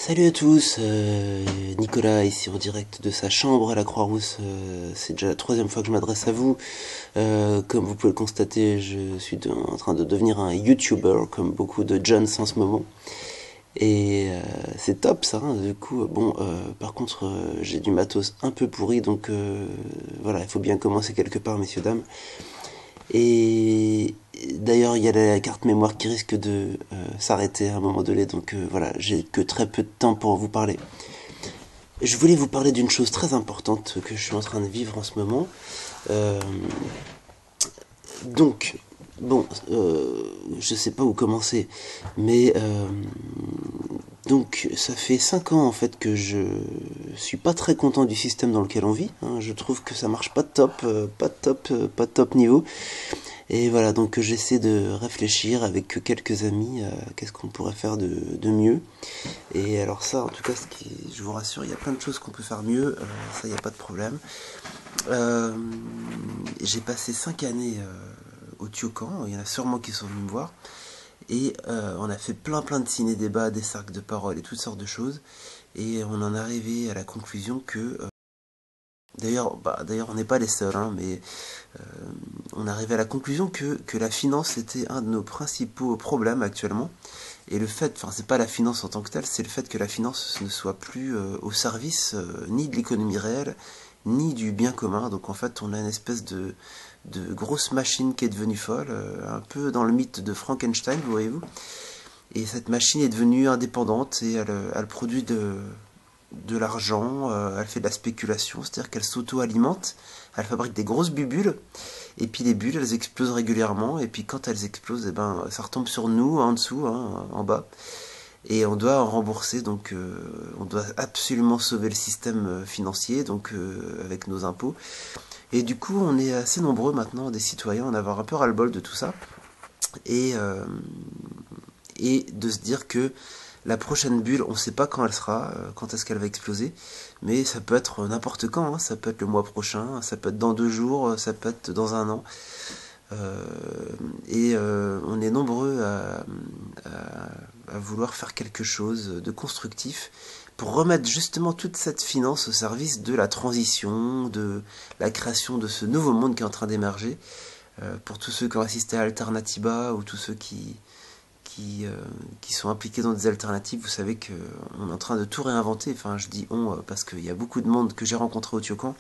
Salut à tous, Nicolas ici en direct de sa chambre à la Croix-Rousse. C'est déjà la troisième fois que je m'adresse à vous. Comme vous pouvez le constater, je suis en train de devenir un YouTuber comme beaucoup de jeunes en ce moment. Et c'est top ça, hein. Du coup, bon, par contre, j'ai du matos un peu pourri, donc voilà, il faut bien commencer quelque part, messieurs, dames. Et d'ailleurs, il y a la carte mémoire qui risque de s'arrêter à un moment donné, donc voilà, j'ai que très peu de temps pour vous parler. Je voulais vous parler d'une chose très importante que je suis en train de vivre en ce moment. Euh, donc, bon, je sais pas où commencer, mais donc ça fait 5 ans en fait que je suis pas très content du système dans lequel on vit, hein. Je trouve que ça marche pas de top, pas de top niveau. Et voilà, donc j'essaie de réfléchir avec quelques amis à qu'est-ce qu'on pourrait faire de mieux. Et alors ça, en tout cas, je vous rassure, il y a plein de choses qu'on peut faire mieux, ça, il n'y a pas de problème. Euh, j'ai passé 5 années au Tiocan, il y en a sûrement qui sont venus me voir. Et on a fait plein de ciné-débats, des cercles de parole et toutes sortes de choses. Et on en est arrivé à la conclusion que... d'ailleurs, on n'est pas les seuls, hein, mais euh, on est arrivé à la conclusion que la finance était un de nos principaux problèmes actuellement. Et le fait, enfin c'est pas la finance en tant que telle, c'est le fait que la finance ne soit plus au service ni de l'économie réelle, ni du bien commun. Donc en fait on a une espèce de grosse machine qui est devenue folle, un peu dans le mythe de Frankenstein, vous voyez-vous. Et cette machine est devenue indépendante et elle produit de l'argent, elle fait de la spéculation, c'est-à-dire qu'elle s'auto-alimente, elle fabrique des grosses bulles, et puis les bulles elles explosent régulièrement, et puis quand elles explosent, eh ben, ça retombe sur nous, en dessous, hein, en bas, et on doit en rembourser, donc on doit absolument sauver le système financier, donc avec nos impôts. Et du coup on est assez nombreux maintenant, des citoyens, à en avoir un peu ras-le-bol de tout ça, et, euh, et de se dire que la prochaine bulle, on ne sait pas quand elle sera, quand est-ce qu'elle va exploser, mais ça peut être n'importe quand, hein, ça peut être le mois prochain, ça peut être dans 2 jours, ça peut être dans un an. Euh, on est nombreux à vouloir faire quelque chose de constructif pour remettre justement toute cette finance au service de la transition, de la création de ce nouveau monde qui est en train d'émerger. Pour tous ceux qui ont assisté à Alternativa ou tous ceux qui sont impliqués dans des alternatives, vous savez qu'on est en train de tout réinventer. Enfin, je dis on parce qu'il y a beaucoup de monde que j'ai rencontré au Tiocan.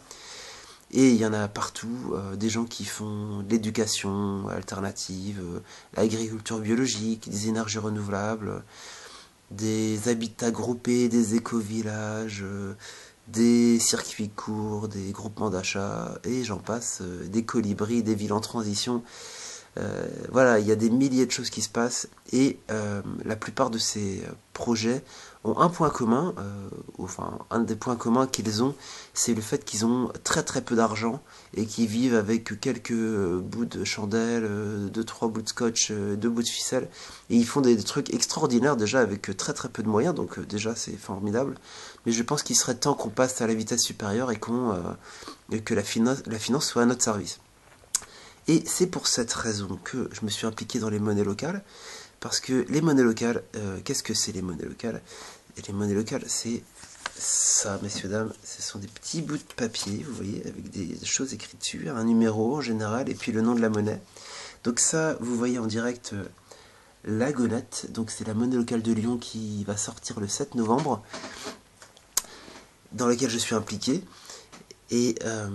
Et il y en a partout, des gens qui font de l'éducation alternative, l'agriculture biologique, des énergies renouvelables, des habitats groupés, des éco-villages, des circuits courts, des groupements d'achat, et j'en passe, des colibris, des villes en transition. Voilà, il y a des milliers de choses qui se passent et la plupart de ces projets ont un point commun, enfin un des points communs qu'ils ont, c'est le fait qu'ils ont très peu d'argent et qu'ils vivent avec quelques bouts de chandelle, 2-3 bouts de scotch, 2 bouts de ficelle, et ils font des trucs extraordinaires déjà avec très peu de moyens, donc déjà c'est formidable. Mais je pense qu'il serait temps qu'on passe à la vitesse supérieure et que la finance soit à notre service. Et c'est pour cette raison que je me suis impliqué dans les monnaies locales, parce que les monnaies locales, qu'est-ce que c'est les monnaies locales? Et les monnaies locales, c'est ça, messieurs, dames, ce sont des petits bouts de papier, vous voyez, avec des choses écrites dessus, un numéro en général, et puis le nom de la monnaie. Donc ça, vous voyez en direct la Gonette, donc c'est la monnaie locale de Lyon qui va sortir le 7 novembre, dans laquelle je suis impliqué. Et, euh,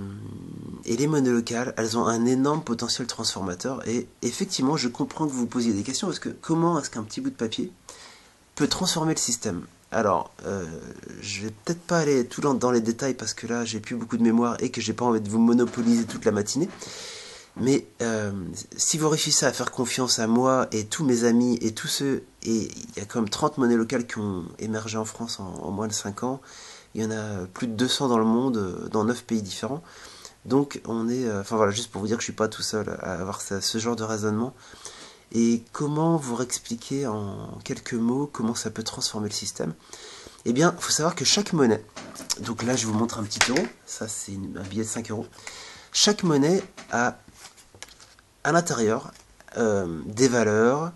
et les monnaies locales, elles ont un énorme potentiel transformateur. Et effectivement, je comprends que vous vous posiez des questions, parce que comment est-ce qu'un petit bout de papier peut transformer le système? Alors, je vais peut-être pas aller tout dans les détails, parce que là, j'ai plus beaucoup de mémoire et que j'ai pas envie de vous monopoliser toute la matinée. Mais si vous réussissez à faire confiance à moi et tous mes amis et tous ceux, et il y a comme 30 monnaies locales qui ont émergé en France en moins de 5 ans, il y en a plus de 200 dans le monde, dans 9 pays différents. Donc on est, enfin voilà, juste pour vous dire que je suis pas tout seul à avoir ce genre de raisonnement. Et comment vous expliquer en quelques mots comment ça peut transformer le système? Eh bien, il faut savoir que chaque monnaie, donc là je vous montre un petit euro, ça c'est un billet de 5 euros, chaque monnaie a à l'intérieur des valeurs,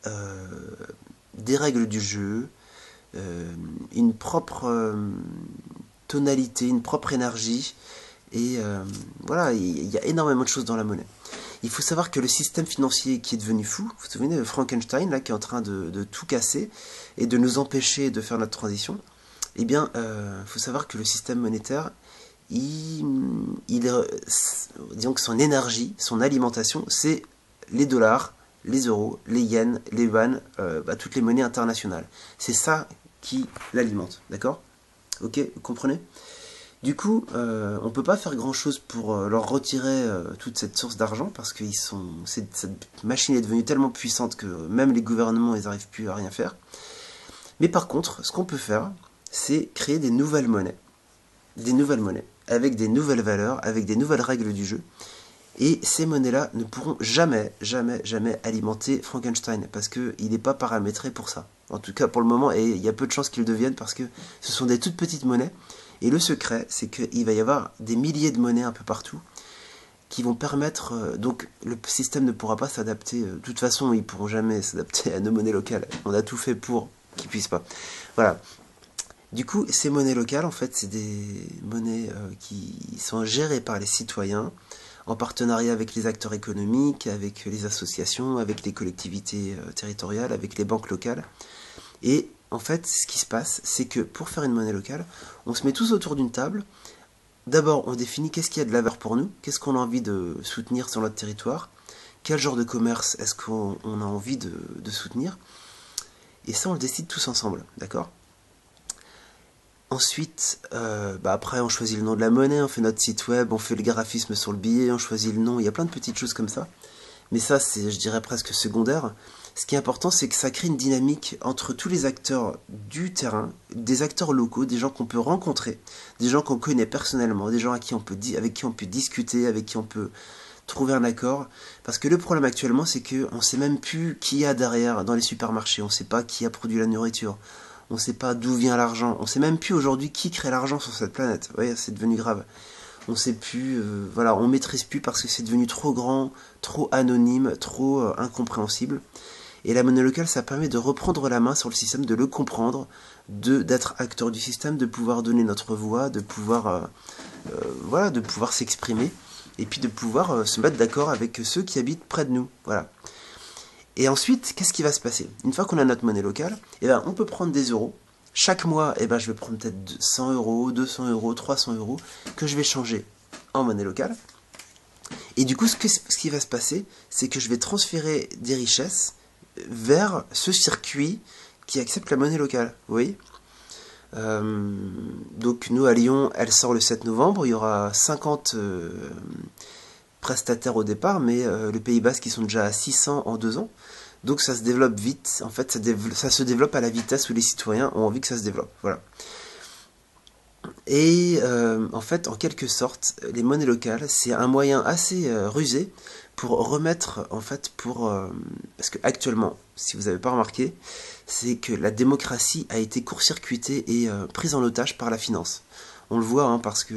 euh, des règles du jeu, une propre tonalité, une propre énergie. Et voilà, il y a énormément de choses dans la monnaie. Il faut savoir que le système financier qui est devenu fou, vous vous souvenez de Frankenstein, là, qui est en train de tout casser et de nous empêcher de faire notre transition, eh bien, il faut savoir que le système monétaire, disons que son énergie, son alimentation, c'est les dollars, les euros, les yens, les yuan, toutes les monnaies internationales. C'est ça qui l'alimente, d'accord? Ok, vous comprenez? Du coup, on ne peut pas faire grand-chose pour leur retirer toute cette source d'argent, parce que cette machine est devenue tellement puissante que même les gouvernements, ils n'arrivent plus à rien faire. Mais par contre, ce qu'on peut faire, c'est créer des nouvelles monnaies, avec des nouvelles valeurs, avec des nouvelles règles du jeu. Et ces monnaies-là ne pourront jamais, jamais, jamais alimenter Frankenstein, parce qu'il n'est pas paramétré pour ça. En tout cas pour le moment, et il y a peu de chances qu'il le devienne, parce que ce sont des toutes petites monnaies. Et le secret, c'est qu'il va y avoir des milliers de monnaies un peu partout, qui vont permettre... donc le système ne pourra pas s'adapter. De toute façon, ils ne pourront jamais s'adapter à nos monnaies locales. On a tout fait pour qu'ils ne puissent pas. Voilà. Du coup, ces monnaies locales, en fait, c'est des monnaies qui sont gérées par les citoyens, en partenariat avec les acteurs économiques, avec les associations, avec les collectivités territoriales, avec les banques locales. Et en fait, ce qui se passe, c'est que pour faire une monnaie locale, on se met tous autour d'une table. D'abord, on définit qu'est-ce qu'il y a de la valeur pour nous, qu'est-ce qu'on a envie de soutenir sur notre territoire, quel genre de commerce est-ce qu'on a envie de soutenir. Et ça, on le décide tous ensemble, d'accord? Ensuite, après, on choisit le nom de la monnaie, on fait notre site web, on fait le graphisme sur le billet, on choisit le nom, il y a plein de petites choses comme ça. Mais ça, c'est, je dirais, presque secondaire. Ce qui est important, c'est que ça crée une dynamique entre tous les acteurs du terrain, des acteurs locaux, des gens qu'on peut rencontrer, des gens qu'on connaît personnellement, des gens avec qui on peut discuter, avec qui on peut trouver un accord. Parce que le problème actuellement, c'est qu'on ne sait même plus qui y a derrière dans les supermarchés, on ne sait pas qui a produit la nourriture. On ne sait pas d'où vient l'argent. On ne sait même plus aujourd'hui qui crée l'argent sur cette planète. Vous voyez, c'est devenu grave. On ne sait plus, voilà, on maîtrise plus parce que c'est devenu trop grand, trop anonyme, trop incompréhensible. Et la monnaie locale, ça permet de reprendre la main sur le système, de le comprendre, d'être acteur du système, de pouvoir donner notre voix, de pouvoir, voilà, de pouvoir s'exprimer, et puis de pouvoir se mettre d'accord avec ceux qui habitent près de nous. Voilà. Et ensuite, qu'est-ce qui va se passer? Une fois qu'on a notre monnaie locale, eh ben, on peut prendre des euros. Chaque mois, eh ben, je vais prendre peut-être 100 euros, 200 euros, 300 euros, que je vais changer en monnaie locale. Et du coup, ce qui va se passer, c'est que je vais transférer des richesses vers ce circuit qui accepte la monnaie locale. Vous voyez? Donc nous, à Lyon, elle sort le 7 novembre. Il y aura 50... prestataires au départ, mais le Pays Basque, ils sont déjà à 600 en 2 ans. Donc ça se développe vite. En fait, ça se développe à la vitesse où les citoyens ont envie que ça se développe. Voilà. Et en fait, en quelque sorte, les monnaies locales, c'est un moyen assez rusé pour remettre, en fait, parce que actuellement, si vous n'avez pas remarqué, c'est que la démocratie a été court-circuitée et prise en otage par la finance. On le voit, hein, parce que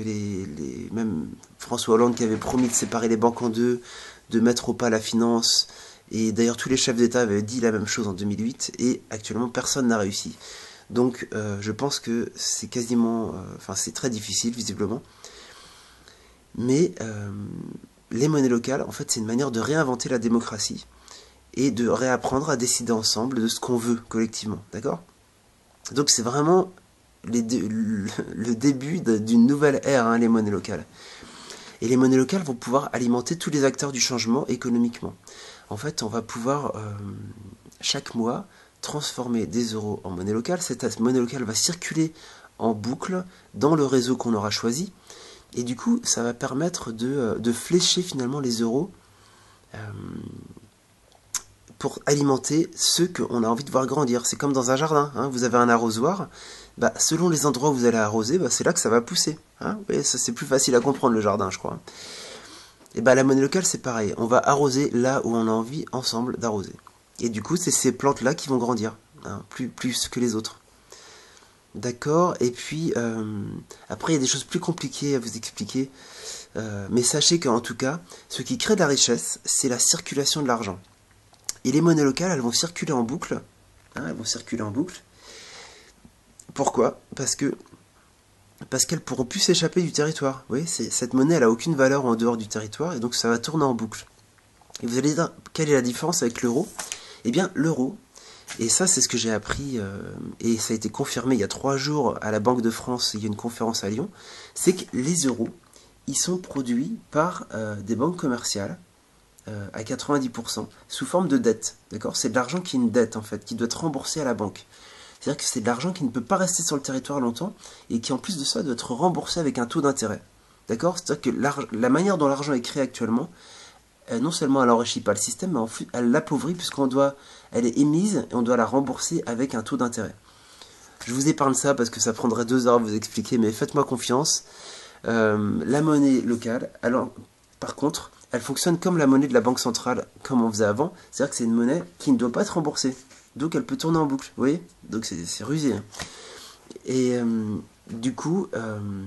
même François Hollande qui avait promis de séparer les banques en deux, de mettre au pas la finance, et d'ailleurs tous les chefs d'État avaient dit la même chose en 2008, et actuellement personne n'a réussi. Donc je pense que c'est quasiment, c'est très difficile visiblement, mais les monnaies locales, en fait, c'est une manière de réinventer la démocratie, et de réapprendre à décider ensemble de ce qu'on veut collectivement, d'accord? Donc c'est vraiment le début d'une nouvelle ère, hein, les monnaies locales. Et les monnaies locales vont pouvoir alimenter tous les acteurs du changement économiquement. En fait, on va pouvoir, chaque mois, transformer des euros en monnaie locale. Cette monnaie locale va circuler en boucle dans le réseau qu'on aura choisi. Et du coup, ça va permettre de flécher finalement les euros pour alimenter ceux qu'on a envie de voir grandir. C'est comme dans un jardin, hein. Vous avez un arrosoir, selon les endroits où vous allez arroser, c'est là que ça va pousser. Hein. Vous voyez, ça c'est plus facile à comprendre le jardin, je crois. Et la monnaie locale, c'est pareil. On va arroser là où on a envie ensemble d'arroser. Et du coup, c'est ces plantes-là qui vont grandir, hein, plus que les autres. D'accord. Et puis, après, il y a des choses plus compliquées à vous expliquer. Mais sachez qu'en tout cas, ce qui crée de la richesse, c'est la circulation de l'argent. Et les monnaies locales, elles vont circuler en boucle. Hein, elles vont circuler en boucle. Pourquoi? Parce qu'elles pourront plus s'échapper du territoire. Vous voyez, cette monnaie, elle a aucune valeur en dehors du territoire, et donc ça va tourner en boucle. Et vous allez dire, quelle est la différence avec l'euro? Eh bien, l'euro, et ça c'est ce que j'ai appris, et ça a été confirmé il y a 3 jours à la Banque de France, il y a une conférence à Lyon, c'est que les euros, ils sont produits par des banques commerciales, à 90%, sous forme de dette. D'accord? C'est de l'argent qui est une dette, en fait, qui doit être remboursé à la banque. C'est-à-dire que c'est de l'argent qui ne peut pas rester sur le territoire longtemps, et qui en plus de ça doit être remboursé avec un taux d'intérêt. D'accord? C'est-à-dire que la manière dont l'argent est créé actuellement, non seulement elle n'enrichit pas le système, mais en plus elle l'appauvrit elle est émise et on doit la rembourser avec un taux d'intérêt. Je vous épargne ça parce que ça prendrait 2 heures à vous expliquer, mais faites-moi confiance. La monnaie locale, alors par contre, elle fonctionne comme la monnaie de la banque centrale, comme on faisait avant. C'est-à-dire que c'est une monnaie qui ne doit pas être remboursée. Donc elle peut tourner en boucle, vous voyez? Donc c'est rusé. Hein. Et du coup,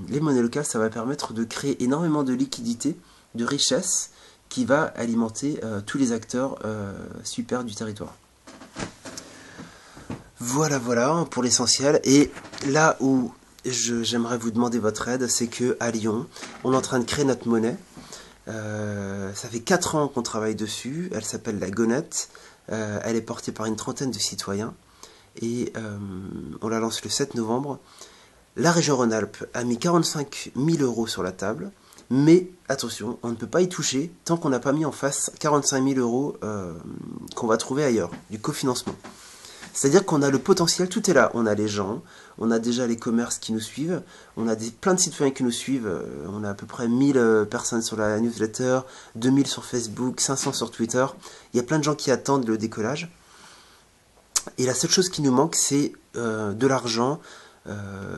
les monnaies locales, ça va permettre de créer énormément de liquidités, de richesses, qui va alimenter tous les acteurs super du territoire. Voilà pour l'essentiel. Et là où j'aimerais vous demander votre aide, c'est que à Lyon, on est en train de créer notre monnaie. Ça fait 4 ans qu'on travaille dessus. Elle s'appelle la Gonette. Elle est portée par une trentaine de citoyens. Et on la lance le 7 novembre. La région Rhône-Alpes a mis 45 000 € sur la table. Mais attention, on ne peut pas y toucher tant qu'on n'a pas mis en face 45 000 € qu'on va trouver ailleurs, du cofinancement. C'est-à-dire qu'on a le potentiel, tout est là. On a les gens, on a déjà les commerces qui nous suivent, on a plein de citoyens qui nous suivent, on a à peu près 1000 personnes sur la newsletter, 2000 sur Facebook, 500 sur Twitter. Il y a plein de gens qui attendent le décollage. Et la seule chose qui nous manque, c'est de l'argent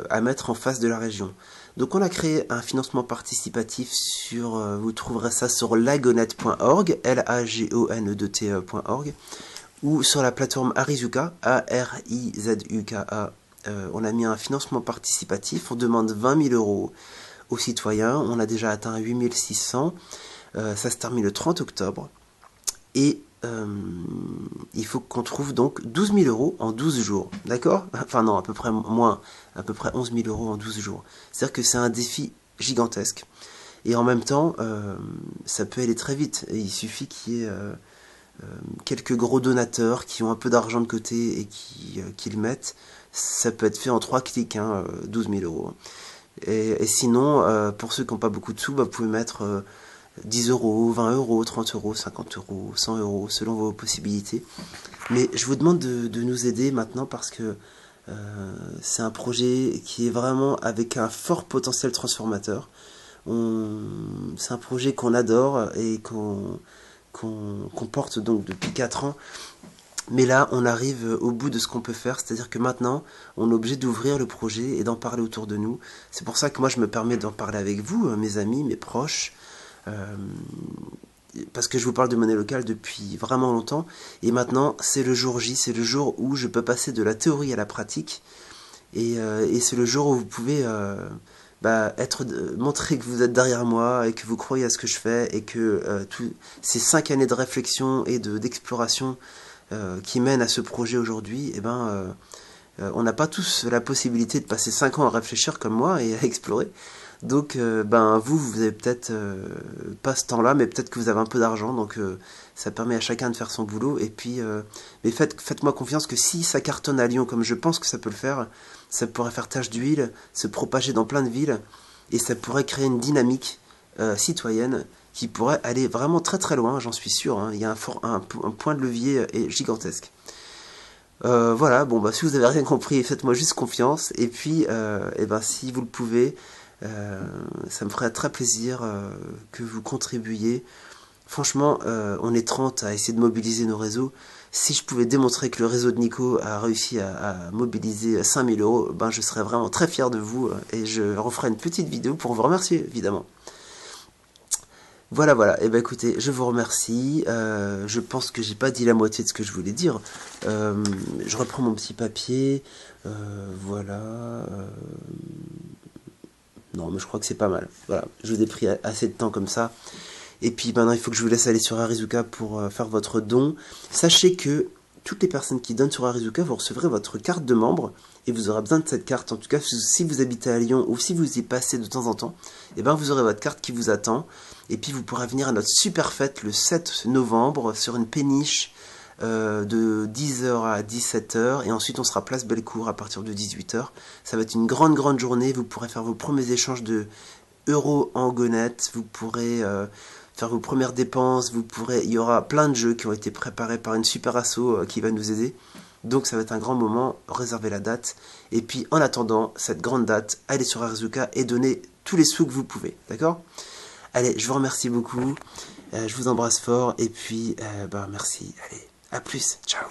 à mettre en face de la région. Donc on a créé un financement participatif sur, vous trouverez ça sur lagonette.org, lagonete.org, ou sur la plateforme Arizuka, A-R-I-Z-U-K-A. On a mis un financement participatif, on demande 20 000 € aux citoyens, on a déjà atteint 8 600, ça se termine le 30 octobre, et il faut qu'on trouve donc 12 000 € en 12 jours, d'accord? Enfin non, à peu près moins, à peu près 11 000 € en 12 jours. C'est-à-dire que c'est un défi gigantesque. Et en même temps, ça peut aller très vite. Et il suffit qu'il y ait quelques gros donateurs qui ont un peu d'argent de côté et qui le mettent. Ça peut être fait en 3 clics, hein, 12 000 €. Et sinon, pour ceux qui n'ont pas beaucoup de sous, bah, vous pouvez mettre 10 €, 20 €, 30 €, 50 €, 100 €, selon vos possibilités. Mais je vous demande de nous aider maintenant parce que c'est un projet qui est vraiment avec un fort potentiel transformateur. C'est un projet qu'on adore et qu'on porte donc depuis 4 ans. Mais là, on arrive au bout de ce qu'on peut faire, c'est-à-dire que maintenant, on est obligé d'ouvrir le projet et d'en parler autour de nous. C'est pour ça que moi, je me permets d'en parler avec vous, mes amis, mes proches, parce que je vous parle de monnaie locale depuis vraiment longtemps, et maintenant c'est le jour J, c'est le jour où je peux passer de la théorie à la pratique, et c'est le jour où vous pouvez montrer que vous êtes derrière moi, et que vous croyez à ce que je fais, et que ces 5 années de réflexion et d'exploration qui mènent à ce projet aujourd'hui, on n'a pas tous la possibilité de passer 5 ans à réfléchir comme moi et à explorer. Donc, vous avez peut-être pas ce temps-là, mais peut-être que vous avez un peu d'argent, donc ça permet à chacun de faire son boulot. Et puis, mais faites-moi confiance que si ça cartonne à Lyon, comme je pense que ça peut le faire, ça pourrait faire tache d'huile, se propager dans plein de villes, et ça pourrait créer une dynamique citoyenne qui pourrait aller vraiment très très loin, j'en suis sûr. Hein. Il y a un point de levier gigantesque. Voilà, bon, si vous avez rien compris, faites-moi juste confiance. Et puis, si vous le pouvez, ça me ferait très plaisir que vous contribuiez. Franchement, on est 30 à essayer de mobiliser nos réseaux. Si je pouvais démontrer que le réseau de Nico a réussi à mobiliser 5 000 €, je serais vraiment très fier de vous. Et je referai une petite vidéo pour vous remercier, évidemment. Voilà. Écoutez, je vous remercie. Je pense que j'ai pas dit la moitié de ce que je voulais dire. Je reprends mon petit papier. Voilà. Non, mais je crois que c'est pas mal. Voilà, je vous ai pris assez de temps comme ça. Et puis maintenant, il faut que je vous laisse aller sur Arizuka pour faire votre don. Sachez que toutes les personnes qui donnent sur Arizuka, vous recevrez votre carte de membre, et vous aurez besoin de cette carte, en tout cas si vous habitez à Lyon, ou si vous y passez de temps en temps, et ben vous aurez votre carte qui vous attend, et puis vous pourrez venir à notre super fête le 7 novembre, sur une péniche, de 10h à 17h, et ensuite on sera place Bellecour à partir de 18h. Ça va être une grande journée, vous pourrez faire vos premiers échanges de euros en gonnettes, vous pourrez faire vos premières dépenses, il y aura plein de jeux qui ont été préparés par une super asso qui va nous aider. Donc ça va être un grand moment, réservez la date. Et puis en attendant cette grande date, allez sur Arizuka et donnez tous les sous que vous pouvez, d'accord? Allez, je vous remercie beaucoup, je vous embrasse fort, et puis merci, allez, à plus, ciao.